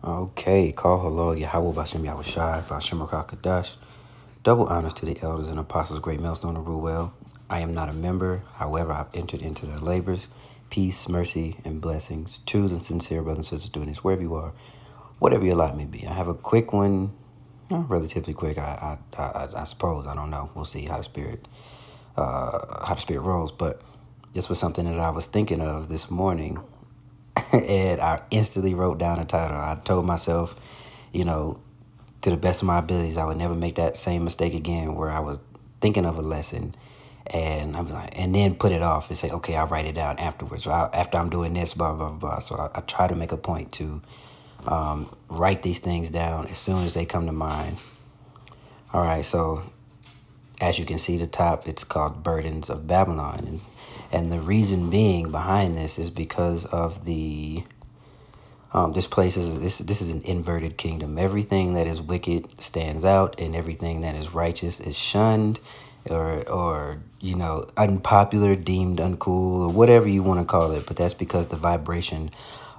Okay, call hello, Yahweh Bashem Yahushai, Bashem Rakakadash. Double honors to the elders and apostles, great millstone of Ruel. I am not a member, however, I've entered into their labors. Peace, mercy, and blessings. True and sincere brothers and sisters doing this wherever you are, whatever your lot may be. I have a quick one, relatively quick. I suppose. I don't know. We'll see how the spirit rolls. But this was something that I was thinking of this morning, and I instantly wrote down a title. I told myself, to the best of my abilities, I would never make that same mistake again where I was thinking of a lesson and I'm like, and then put it off and say, okay, I'll write it down afterwards. Or after I'm doing this, blah, blah, blah. So I try to make a point to write these things down as soon as they come to mind. All right. So as you can see, the top, it's called Burdens of Babylon. And the reason being behind this is because of this is an inverted kingdom. Everything that is wicked stands out, and everything that is righteous is shunned, or unpopular, deemed uncool, or whatever you want to call it. But that's because the vibration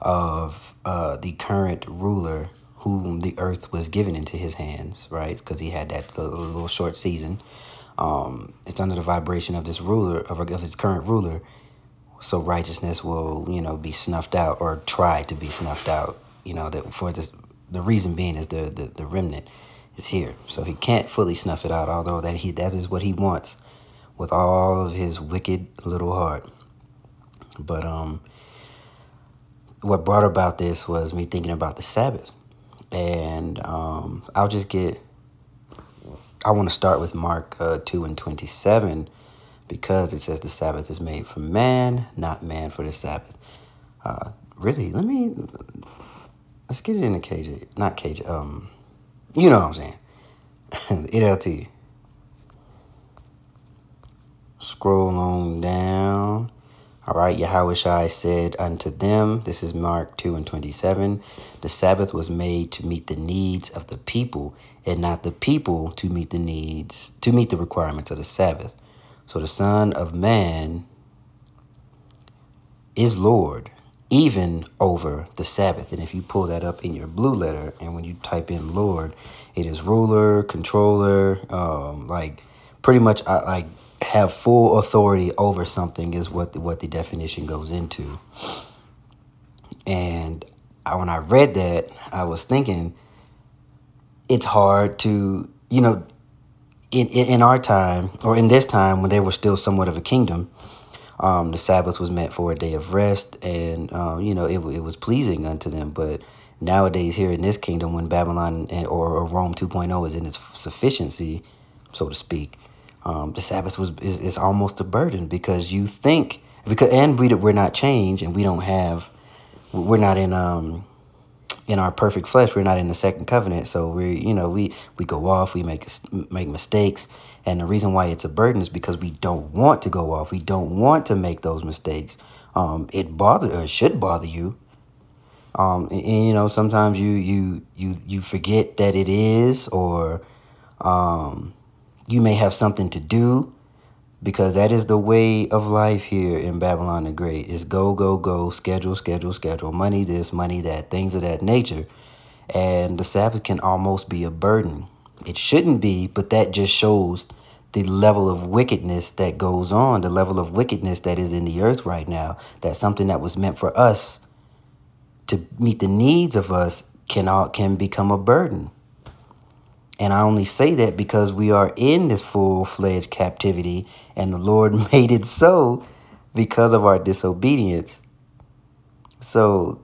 of the current ruler, whom the earth was given into his hands, right? Because he had that little short season. It's under the vibration of this ruler, of his current ruler. So righteousness will, be snuffed out, or try to be snuffed out. That for this, the reason being is the remnant is here. So he can't fully snuff it out, although that is what he wants with all of his wicked little heart. But what brought about this was me thinking about the Sabbath, and I want to start with Mark 2:27. Because it says the Sabbath is made for man, not man for the Sabbath. Really, let's get it in the KJ, not KJ. You know what I'm saying? NLT. Scroll on down. All right, Yahushua said unto them, this is Mark 2:27, the Sabbath was made to meet the needs of the people, and not the people to meet the requirements of the Sabbath. So the Son of Man is Lord, even over the Sabbath. And if you pull that up in your blue letter, and when you type in Lord, it is ruler, controller, pretty much have full authority over something is what the definition goes into. And when I read that, I was thinking it's hard to, in our time, or in this time when they were still somewhat of a kingdom, the Sabbath was meant for a day of rest, and it was pleasing unto them. But nowadays, here in this kingdom, when Babylon or Rome 2.0 is in its sufficiency, so to speak, the Sabbath is almost a burden, because we're not changed, and we're not in our perfect flesh. We're not in the second covenant, so we go off, we make mistakes. And the reason why it's a burden is because we don't want to go off. We don't want to make those mistakes. It should bother you. Sometimes you forget that it is, or you may have something to do, because that is the way of life here in Babylon the Great. Is go, go, go, schedule, schedule, schedule, money this, money that, things of that nature. And the Sabbath can almost be a burden. It shouldn't be, but that just shows the level of wickedness that goes on, the level of wickedness that is in the earth right now, that something that was meant for us to meet the needs of us can become a burden. And I only say that because we are in this full-fledged captivity, and the Lord made it so because of our disobedience. So,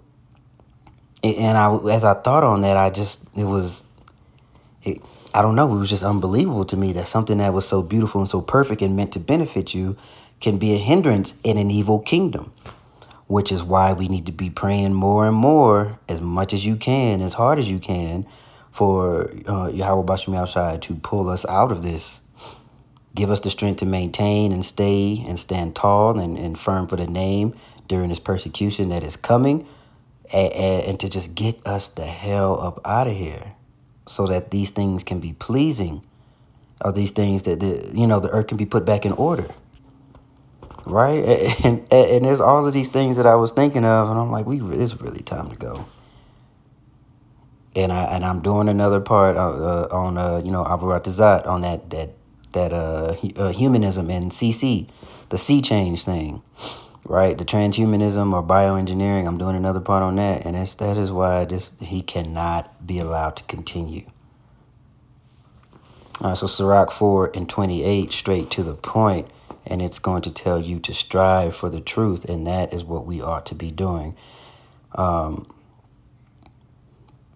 as I thought on that, I don't know, it was just unbelievable to me that something that was so beautiful and so perfect and meant to benefit you can be a hindrance in an evil kingdom, which is why we need to be praying more and more, as much as you can, as hard as you can, for Yahweh Bashem Yahushai to pull us out of this. Give us the strength to maintain and stay and stand tall and firm for the name during this persecution that is coming, and to just get us the hell up out of here, so that these things can be pleasing, or these things that the earth can be put back in order, right? And there's all of these things that I was thinking of, and I'm like, it's really time to go. I'm doing another part on Abu Ratazat on humanism and CC, the sea change thing, right? The transhumanism or bioengineering. I'm doing another part on that, and that is why he cannot be allowed to continue. So Sirach 4:28, straight to the point, and it's going to tell you to strive for the truth, and that is what we ought to be doing.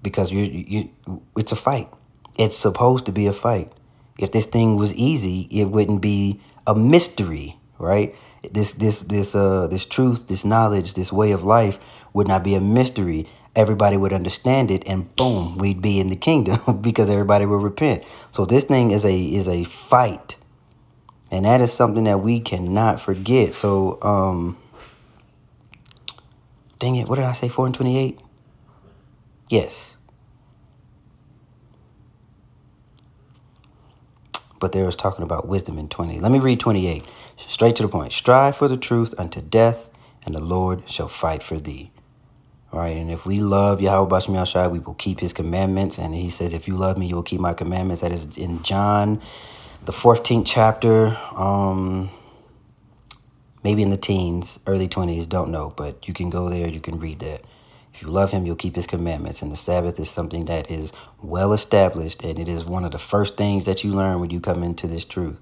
Because it's a fight. It's supposed to be a fight. If this thing was easy, it wouldn't be a mystery, right? This truth, this knowledge, this way of life would not be a mystery. Everybody would understand it, and boom, we'd be in the kingdom because everybody would repent. So this thing is a fight, and that is something that we cannot forget. So, dang it, what did I say? 4:28. Yes. But there was talking about wisdom in 20. Let me read 28. Straight to the point. Strive for the truth unto death, and the Lord shall fight for thee. All right, and if we love Yahweh Bashem Yahushua, we will keep his commandments. And he says, if you love me, you will keep my commandments. That is in John, the 14th chapter, maybe in the teens, early 20s, don't know. But you can go there, you can read that. If you love him, you'll keep his commandments. And the Sabbath is something that is well established, and it is one of the first things that you learn when you come into this truth.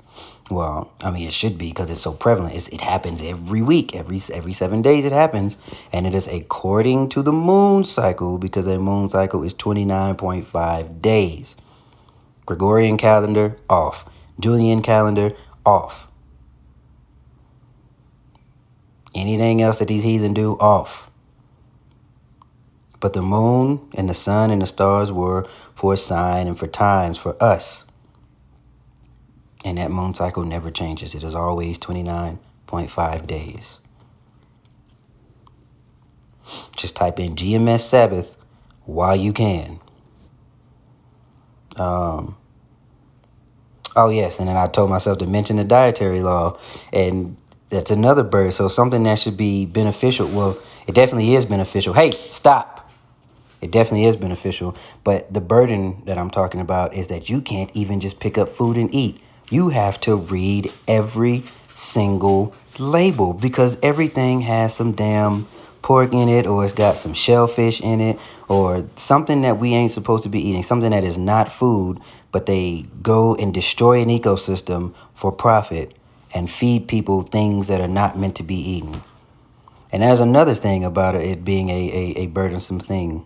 Well, I mean, it should be, because it's so prevalent. It happens every week, every 7 days it happens, and it is according to the moon cycle, because a moon cycle is 29.5 days. Gregorian calendar, off. Julian calendar, off. Anything else that these heathen do, off. But the moon and the sun and the stars were for a sign and for times for us. And that moon cycle never changes. It is always 29.5 days. Just type in GMS Sabbath while you can. Oh, yes. And then I told myself to mention the dietary law. And that's another bird. So something that should be beneficial. Well, it definitely is beneficial. Hey, stop. It definitely is beneficial, but the burden that I'm talking about is that you can't even just pick up food and eat. You have to read every single label, because everything has some damn pork in it, or it's got some shellfish in it, or something that we ain't supposed to be eating, something that is not food, but they go and destroy an ecosystem for profit and feed people things that are not meant to be eaten. And there's another thing about it being a burdensome thing.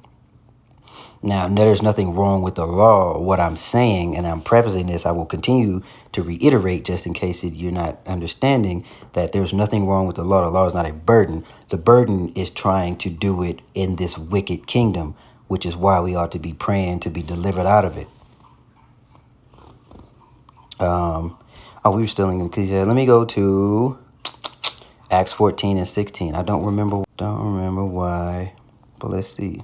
Now, there's nothing wrong with the law. What I'm saying, and I'm prefacing this, I will continue to reiterate just in case you're not understanding, that there's nothing wrong with the law. The law is not a burden. The burden is trying to do it in this wicked kingdom, which is why we ought to be praying to be delivered out of it. We were still in Ecclesiastes. Let me go to Acts 14 and 16. I don't remember why, but let's see.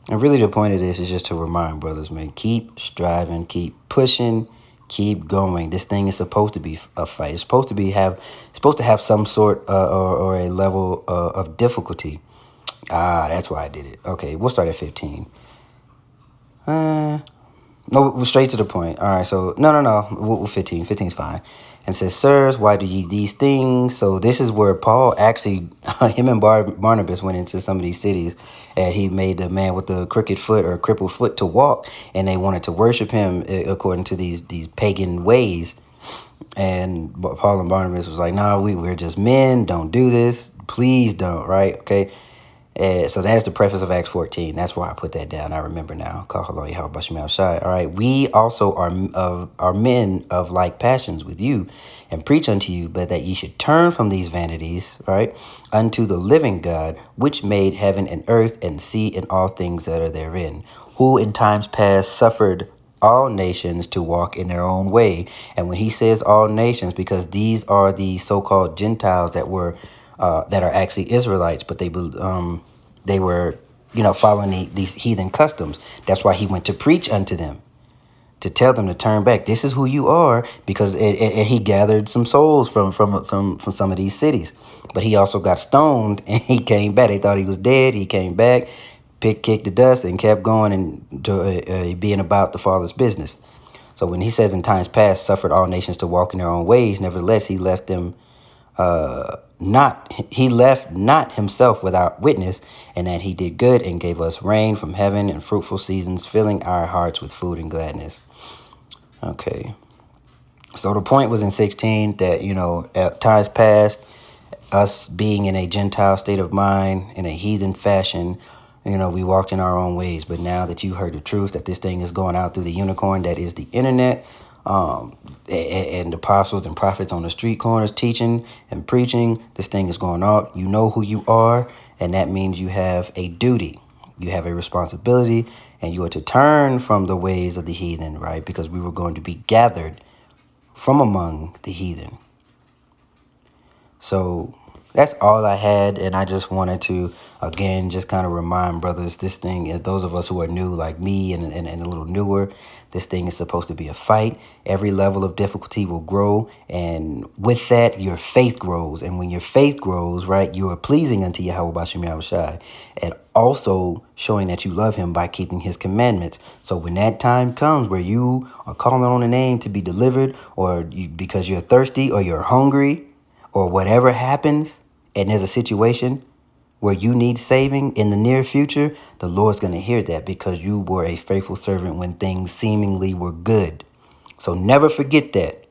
And really the point of this is just to remind brothers, man, keep striving, keep pushing, keep going. This thing is supposed to be a fight. It's supposed to have some sort or a level of difficulty. That's why I did it. Okay, we'll start at 15. No, we're straight to the point. All right, so no. We'll 15. 15 is fine. And says, sirs, why do ye these things? So this is where Paul actually, him and Barnabas went into some of these cities, and he made the man with the crooked foot or crippled foot to walk, and they wanted to worship him according to these pagan ways. And Paul and Barnabas was like, no, we're just men. Don't do this. Please don't, right? Okay. So that is the preface of Acts 14. That's why I put that down. I remember now. All right. We also are men of like passions with you, and preach unto you, but that ye should turn from these vanities, right, unto the living God, which made heaven and earth and sea and all things that are therein, who in times past suffered all nations to walk in their own way. And when he says all nations, because these are the so-called Gentiles that were that are actually Israelites, but they were, following these heathen customs. That's why he went to preach unto them. to tell them to turn back. This is who you are, because and he gathered some souls from some of these cities, but he also got stoned and he came back. They thought he was dead. He came back, kicked the dust, and kept going and being about the Father's business. So when he says in times past suffered all nations to walk in their own ways, nevertheless he left them not himself without witness, and that he did good and gave us rain from heaven and fruitful seasons, filling our hearts with food and gladness. Okay. So the point was in 16 that, at times past, us being in a Gentile state of mind, in a heathen fashion, we walked in our own ways. But now that you heard the truth, that this thing is going out through the unicorn, that is the internet, and the apostles and prophets on the street corners teaching and preaching, this thing is going out. You know who you are, and that means you have a duty. You have a responsibility, and you are to turn from the ways of the heathen, right? Because we were going to be gathered from among the heathen. So that's all I had, and I just wanted to, again, just kind of remind brothers, this thing is, those of us who are new like me and a little newer, this thing is supposed to be a fight. Every level of difficulty will grow, and with that, your faith grows. And when your faith grows, right, you are pleasing unto Yahweh Bashem Yahushai, and also showing that you love him by keeping his commandments. So when that time comes where you are calling on a name to be delivered, or because you're thirsty or you're hungry, or whatever happens, and there's a situation where you need saving in the near future, the Lord's going to hear that because you were a faithful servant when things seemingly were good. So never forget that.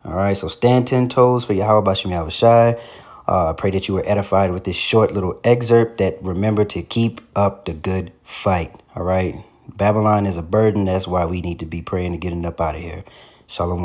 All right, so stand 10 toes for Yahweh Bashem Yahushai. I pray that you were edified with this short little excerpt, that remember to keep up the good fight. All right, Babylon is a burden. That's why we need to be praying to getting up out of here. Shalom.